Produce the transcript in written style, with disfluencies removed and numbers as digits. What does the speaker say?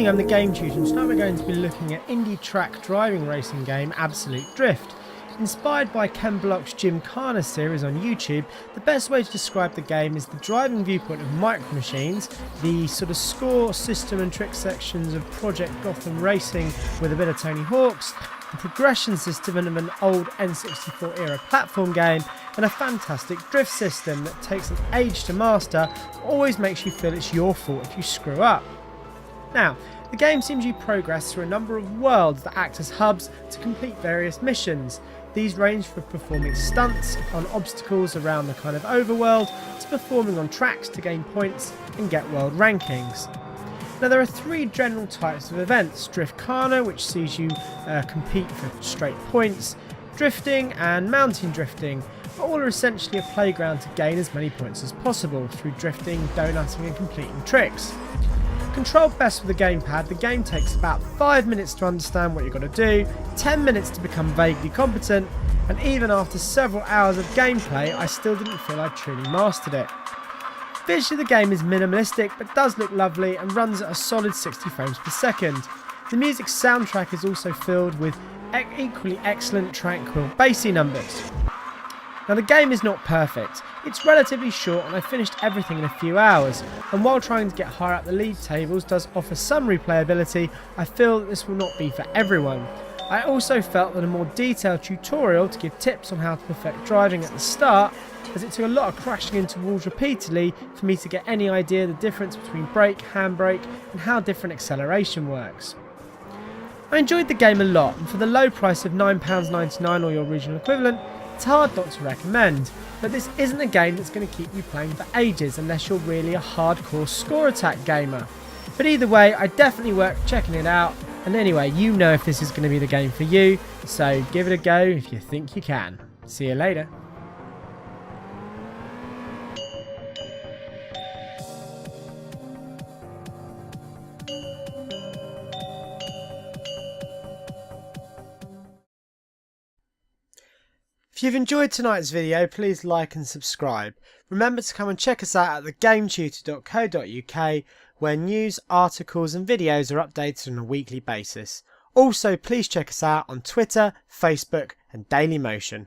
evening, I'm the Game Tutor, and tonight we're going to be looking at indie track driving racing game Absolute Drift. Inspired by Ken Block's Gymkhana series on YouTube, the best way to describe the game is the driving viewpoint of Micro Machines, the sort of score, system and trick sections of Project Gotham Racing with a bit of Tony Hawk's, the progression system of an old N64 era platform game, and a fantastic drift system that takes an age to master, but always makes you feel it's your fault if you screw up. Now, the game seems you progress through a number of worlds that act as hubs to complete various missions. These range from performing stunts on obstacles around the kind of overworld to performing on tracks to gain points and get world rankings. Now there are three general types of events: Gymkhana, which sees you compete for straight points, drifting and mountain drifting. All are essentially a playground to gain as many points as possible through drifting, donutting and completing tricks. Controlled best with the gamepad, the game takes about 5 minutes to understand what you've got to do, 10 minutes to become vaguely competent, and even after several hours of gameplay I still didn't feel I'd truly mastered it. Visually the game is minimalistic but does look lovely and runs at a solid 60 frames per second. The music soundtrack is also filled with equally excellent tranquil bassy numbers. Now the game is not perfect, it's relatively short and I finished everything in a few hours, and while trying to get higher up the league tables does offer some replayability, I feel that this will not be for everyone. I also felt that a more detailed tutorial to give tips on how to perfect driving at the start, as it took a lot of crashing into walls repeatedly for me to get any idea the difference between brake, handbrake and how different acceleration works. I enjoyed the game a lot, and for the low price of £9.99 or your regional equivalent, it's hard not to recommend, but this isn't a game that's going to keep you playing for ages unless you're really a hardcore score attack gamer. But either way, I definitely worth checking it out, and anyway, you know if this is going to be the game for you, so give it a go if you think you can. See you later. If you've enjoyed tonight's video, please like and subscribe. Remember to come and check us out at thegametutor.co.uk, where news, articles and videos are updated on a weekly basis. Also, please check us out on Twitter, Facebook and Dailymotion.